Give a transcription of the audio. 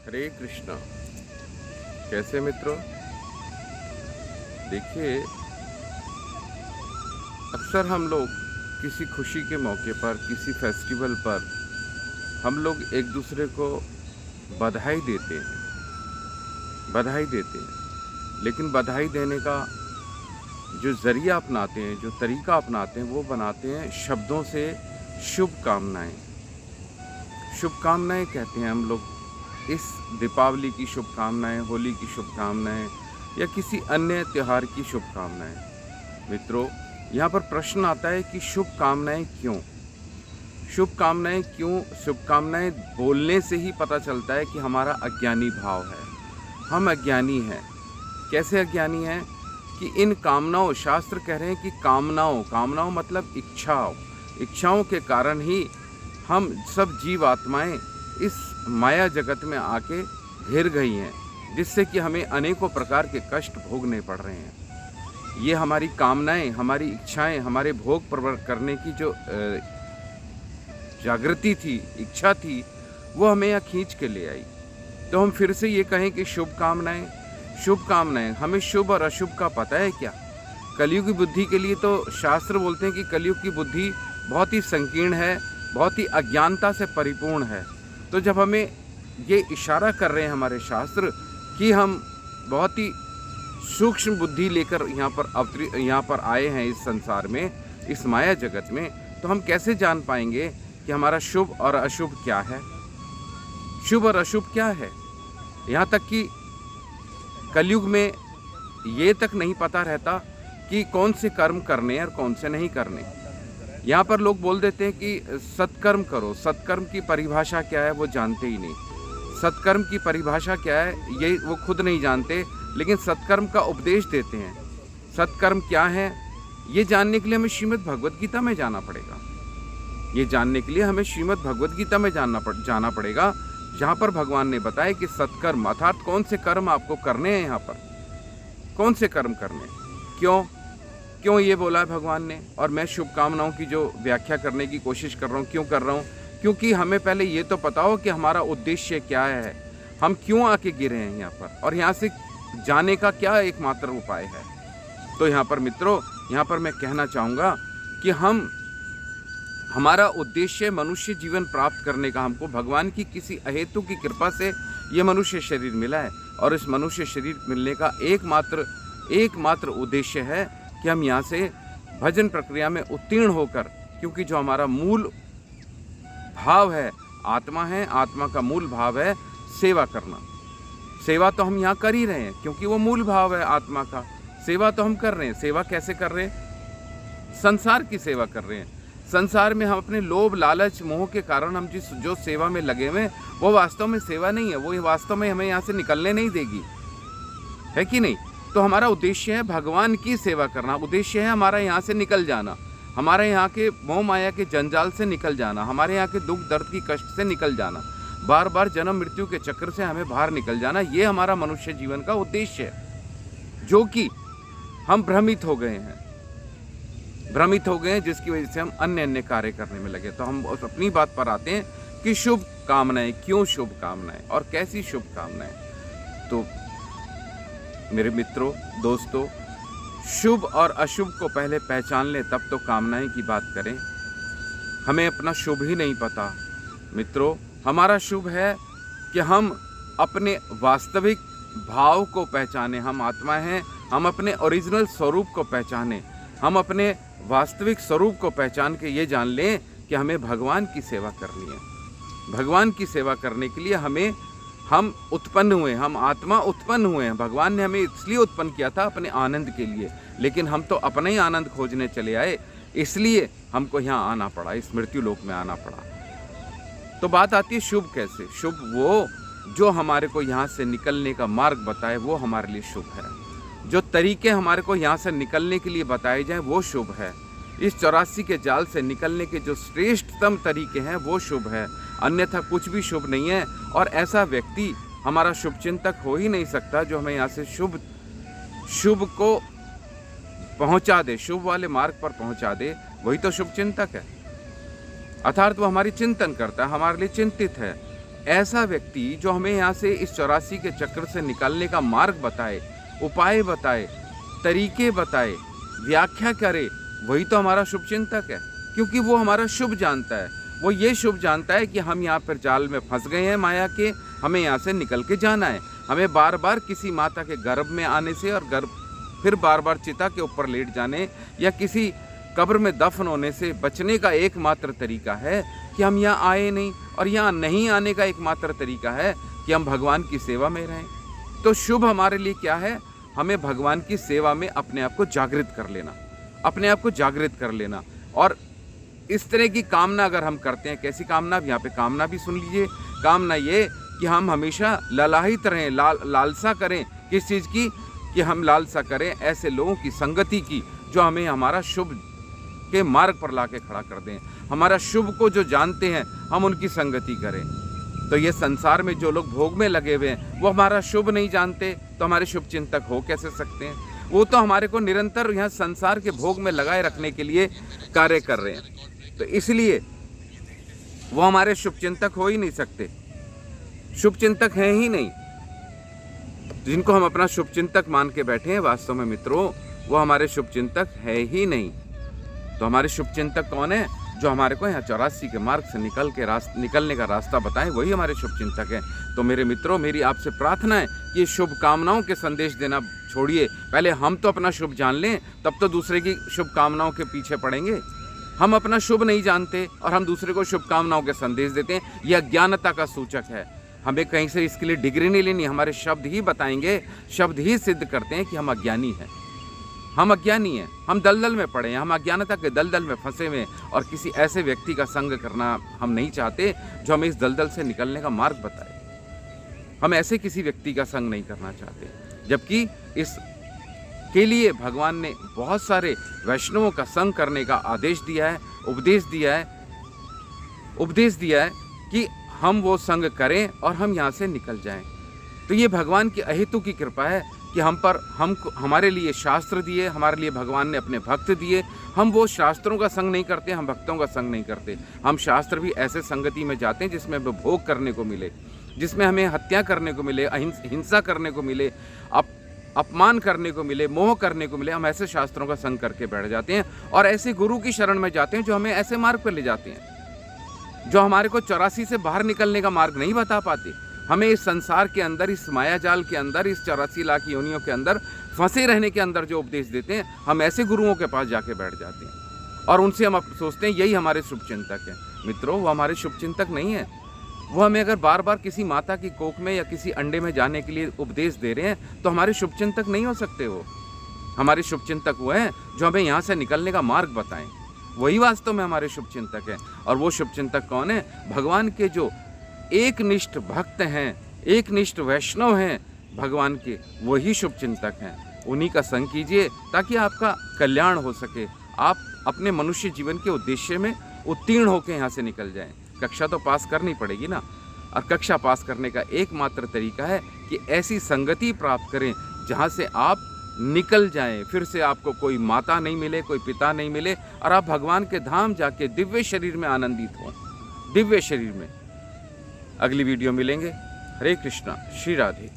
हरे कृष्णा। कैसे मित्रों, देखिए अक्सर हम लोग किसी खुशी के मौके पर, किसी फेस्टिवल पर हम लोग एक दूसरे को बधाई देते हैं, लेकिन बधाई देने का जो जरिया अपनाते हैं, जो तरीका अपनाते हैं, वो बनाते हैं शब्दों से शुभकामनाएं। शुभकामनाएं कहते हैं हम लोग इस दीपावली की शुभकामनाएं, होली की शुभकामनाएं या किसी अन्य त्योहार की शुभकामनाएं। मित्रों, यहाँ पर प्रश्न आता है कि शुभकामनाएं क्यों? शुभकामनाएं क्यों? शुभकामनाएं बोलने से ही पता चलता है कि हमारा अज्ञानी भाव है, हम अज्ञानी हैं। कैसे अज्ञानी हैं? कि इन कामनाओं, शास्त्र कह रहे हैं कि कामनाओं मतलब इच्छाओं के कारण ही हम सब जीव आत्माएं इस माया जगत में आके घिर गई हैं, जिससे कि हमें अनेकों प्रकार के कष्ट भोगने पड़ रहे हैं। ये हमारी कामनाएं, हमारी इच्छाएं, हमारे भोग प्रवृत्त करने की जो जागृति थी, इच्छा थी, वो हमें यहाँ खींच के ले आई। तो हम फिर से ये कहें कि शुभकामनाएं, हमें शुभ और अशुभ का पता है क्या? कलयुग की बुद्धि के लिए तो शास्त्र बोलते हैं कि कलयुग की बुद्धि बहुत ही संकीर्ण है, बहुत ही अज्ञानता से परिपूर्ण है। तो जब हमें ये इशारा कर रहे हैं हमारे शास्त्र कि हम बहुत ही सूक्ष्म बुद्धि लेकर यहाँ पर आए हैं इस संसार में, इस माया जगत में, तो हम कैसे जान पाएंगे कि हमारा शुभ और अशुभ क्या है? शुभ और अशुभ क्या है? यहाँ तक कि कलयुग में ये तक नहीं पता रहता कि कौन से कर्म करने और कौन से नहीं करने। यहाँ पर लोग बोल देते हैं कि सत्कर्म करो। सत्कर्म की परिभाषा क्या है वो जानते ही नहीं। सत्कर्म की परिभाषा क्या है ये वो खुद नहीं जानते, लेकिन सत्कर्म का उपदेश देते हैं। सत्कर्म क्या है ये जानने के लिए हमें श्रीमद् भगवद गीता में जाना पड़ेगा। ये जानने के लिए हमें श्रीमद् भगवद गीता में जाना पड़ेगा, जहाँ पर भगवान ने बताया कि सत्कर्म अर्थात कौन से कर्म आपको करने हैं। यहाँ पर कौन से कर्म करने, क्यों ये बोला है भगवान ने। और मैं शुभकामनाओं की जो व्याख्या करने की कोशिश कर रहा हूँ, क्यों कर रहा हूँ? क्योंकि हमें पहले ये तो पता हो कि हमारा उद्देश्य क्या है, हम क्यों आके गिरे हैं यहाँ पर, और यहाँ से जाने का क्या एकमात्र उपाय है। तो यहाँ पर मित्रों, यहाँ पर मैं कहना चाहूँगा कि हमारा उद्देश्य मनुष्य जीवन प्राप्त करने का। हमको भगवान की किसी अहेतु की कृपा से ये मनुष्य शरीर मिला है, और इस मनुष्य शरीर मिलने का एकमात्र उद्देश्य है कि हम यहाँ से भजन प्रक्रिया में उत्तीर्ण होकर, क्योंकि जो हमारा मूल भाव है आत्मा है, आत्मा का मूल भाव है सेवा करना। सेवा तो हम यहाँ कर ही रहे हैं, क्योंकि वो मूल भाव है आत्मा का। सेवा तो हम कर रहे हैं। सेवा कैसे कर रहे हैं? संसार की सेवा कर रहे हैं। संसार में हम अपने लोभ, लालच, मोह के कारण हम जो सेवा में लगे हुए, वो वास्तव में सेवा नहीं है। वो वास्तव में हमें यहाँ से निकलने नहीं देगी, है कि नहीं? तो हमारा उद्देश्य है भगवान की सेवा करना। उद्देश्य है हमारा यहाँ से निकल जाना, हमारे यहाँ के मोह माया के जंजाल से निकल जाना, हमारे यहाँ के दुख दर्द की कष्ट से निकल जाना, बार बार जन्म मृत्यु के चक्र से हमें बाहर निकल जाना। ये हमारा मनुष्य जीवन का उद्देश्य है, जो कि हम भ्रमित हो गए हैं, जिसकी वजह से हम अन्य कार्य करने में लगे। तो हम अपनी बात पर आते हैं कि शुभ कामनाएं, क्यों शुभ कामनाएं और कैसी शुभ कामनाएं। तो मेरे मित्रों, दोस्तों, शुभ और अशुभ को पहले पहचान लें, तब तो कामनाएं की बात करें। हमें अपना शुभ ही नहीं पता मित्रों। हमारा शुभ है कि हम अपने वास्तविक भाव को पहचानें। हम आत्मा हैं, हम अपने ओरिजिनल स्वरूप को पहचानें। हम अपने वास्तविक स्वरूप को पहचान के ये जान लें कि हमें भगवान की सेवा करनी है। भगवान की सेवा करने के लिए हम उत्पन्न हुए, हम आत्मा उत्पन्न हुए हैं। भगवान ने हमें इसलिए उत्पन्न किया था अपने आनंद के लिए, लेकिन हम तो अपना ही आनंद खोजने चले आए, इसलिए हमको यहाँ आना पड़ा, इस मृत्यु लोक में आना पड़ा। तो बात आती है शुभ कैसे? शुभ वो जो हमारे को यहाँ से निकलने का मार्ग बताए, वो हमारे लिए शुभ है। जो तरीके हमारे को यहाँ से निकलने के लिए बताए जाएं, वो शुभ है। इस 84 के जाल से निकलने के जो श्रेष्ठतम तरीके हैं, वो शुभ है। अन्यथा कुछ भी शुभ नहीं है। और ऐसा व्यक्ति हमारा शुभ चिंतक हो ही नहीं सकता जो हमें यहाँ से शुभ को पहुँचा दे, शुभ वाले मार्ग पर पहुँचा दे। वही तो शुभ चिंतक है, अर्थात वो हमारी चिंतन करता है, हमारे लिए चिंतित है। ऐसा व्यक्ति जो हमें यहाँ से इस 84 के चक्र से निकलने का मार्ग बताए, उपाय बताए, तरीके बताए, व्याख्या करे, वही तो हमारा शुभचिंतक है। क्योंकि वो हमारा शुभ जानता है, वो ये शुभ जानता है कि हम यहाँ पर जाल में फंस गए हैं माया के, हमें यहाँ से निकल के जाना है। हमें बार बार किसी माता के गर्भ में आने से और फिर बार बार चिता के ऊपर लेट जाने या किसी कब्र में दफन होने से बचने का एकमात्र तरीका है कि हम यहाँ आए नहीं, और यहाँ नहीं आने का एकमात्र तरीका है कि हम भगवान की सेवा में रहें। तो शुभ हमारे लिए क्या है? हमें भगवान की सेवा में अपने आप को जागृत कर लेना, अपने आप को जागृत कर लेना। और इस तरह की कामना अगर हम करते हैं, कैसी कामना? यहाँ पे कामना भी सुन लीजिए। कामना ये कि हम हमेशा ललाहित रहें, लालसा करें। किस चीज़ की? कि हम लालसा करें ऐसे लोगों की संगति की जो हमें हमारा शुभ के मार्ग पर लाके खड़ा कर दें। हमारा शुभ को जो जानते हैं हम उनकी संगति करें। तो ये संसार में जो लोग भोग में लगे हुए हैं वो हमारा शुभ नहीं जानते, तो हमारे शुभ चिंतक हो कैसे सकते हैं? वो तो हमारे को निरंतर यहाँ संसार के भोग में लगाए रखने के लिए कार्य कर रहे हैं। तो इसलिए वो हमारे शुभ चिंतक हो ही नहीं सकते, शुभ चिंतक हैं ही नहीं। जिनको हम अपना शुभ चिंतक मान के बैठे हैं, वास्तव में मित्रों वो हमारे शुभ चिंतक है ही नहीं। तो हमारे शुभ चिंतक कौन है? जो हमारे को यहाँ 84 के मार्ग से निकलने का रास्ता बताएं, वही हमारे शुभ चिंतक है। तो मेरे मित्रों, मेरी आपसे प्रार्थना है कि शुभ कामनाओं के संदेश देना छोड़िए। पहले हम तो अपना शुभ जान लें, तब तो दूसरे की शुभ कामनाओं के पीछे पड़ेंगे। हम अपना शुभ नहीं जानते और हम दूसरे को शुभ कामनाओं के संदेश देते हैं, यह अज्ञानता का सूचक है। हमें कहीं से इसके लिए डिग्री नहीं लेनी, हमारे शब्द ही बताएंगे, शब्द ही सिद्ध करते हैं कि हम अज्ञानी हैं। हम अज्ञानी हैं, हम दलदल में पड़े हैं, हम अज्ञानता के दलदल में फंसे हुए हैं। और किसी ऐसे व्यक्ति का संग करना हम नहीं चाहते जो हमें इस दलदल से निकलने का मार्ग बताए। हम ऐसे किसी व्यक्ति का संग नहीं करना चाहते। जबकि इस के लिए भगवान ने बहुत सारे वैष्णवों का संग करने का आदेश दिया है, उपदेश दिया है कि हम वो संग करें और हम यहाँ से निकल जाएं। तो ये भगवान की अहेतु की कृपा है कि हमारे लिए शास्त्र दिए, हमारे लिए भगवान ने अपने भक्त दिए। हम वो शास्त्रों का संग नहीं करते, हम भक्तों का संग नहीं करते। हम शास्त्र भी ऐसे संगति में जाते हैं जिसमें हमें भोग करने को मिले, जिसमें हमें हत्या करने को मिले, हिंसा करने को मिले, अपमान करने को मिले, मोह करने को मिले। हम ऐसे शास्त्रों का संग करके बैठ जाते हैं और ऐसे गुरु की शरण में जाते हैं जो हमें ऐसे मार्ग पर ले जाते हैं, जो हमारे को 84 से बाहर निकलने का मार्ग नहीं बता पाते। हमें इस संसार के अंदर, इस माया जाल के अंदर, इस 84 लाख योनियों के अंदर फंसे रहने के अंदर जो उपदेश देते हैं, हम ऐसे गुरुओं के पास जाके बैठ जाते हैं और उनसे हम सोचते हैं यही हमारे शुभचिंतक हैं। मित्रों, वो हमारे शुभचिंतक नहीं है। वो हमें अगर बार बार किसी माता की कोख में या किसी अंडे में जाने के लिए उपदेश दे रहे हैं तो हमारे शुभचिंतक नहीं हो सकते। वो हमारे शुभचिंतक वो हैं जो हमें यहाँ से निकलने का मार्ग बताएं। वही वास्तव में हमारे शुभचिंतक हैं। और वो शुभचिंतक कौन है? भगवान के जो एकनिष्ठ भक्त हैं, एकनिष्ठ वैष्णव हैं भगवान के, वही शुभचिंतक हैं। उन्हीं का संग कीजिए ताकि आपका कल्याण हो सके, आप अपने मनुष्य जीवन के उद्देश्य में उत्तीर्ण होकर यहाँ से निकल जाएं। कक्षा तो पास करनी पड़ेगी ना, और कक्षा पास करने का एकमात्र तरीका है कि ऐसी संगति प्राप्त करें जहाँ से आप निकल जाएं, फिर से आपको कोई माता नहीं मिले, कोई पिता नहीं मिले, और आप भगवान के धाम जाके दिव्य शरीर में आनंदित हों, दिव्य शरीर में। अगली वीडियो मिलेंगे। हरे कृष्णा, श्री राधे।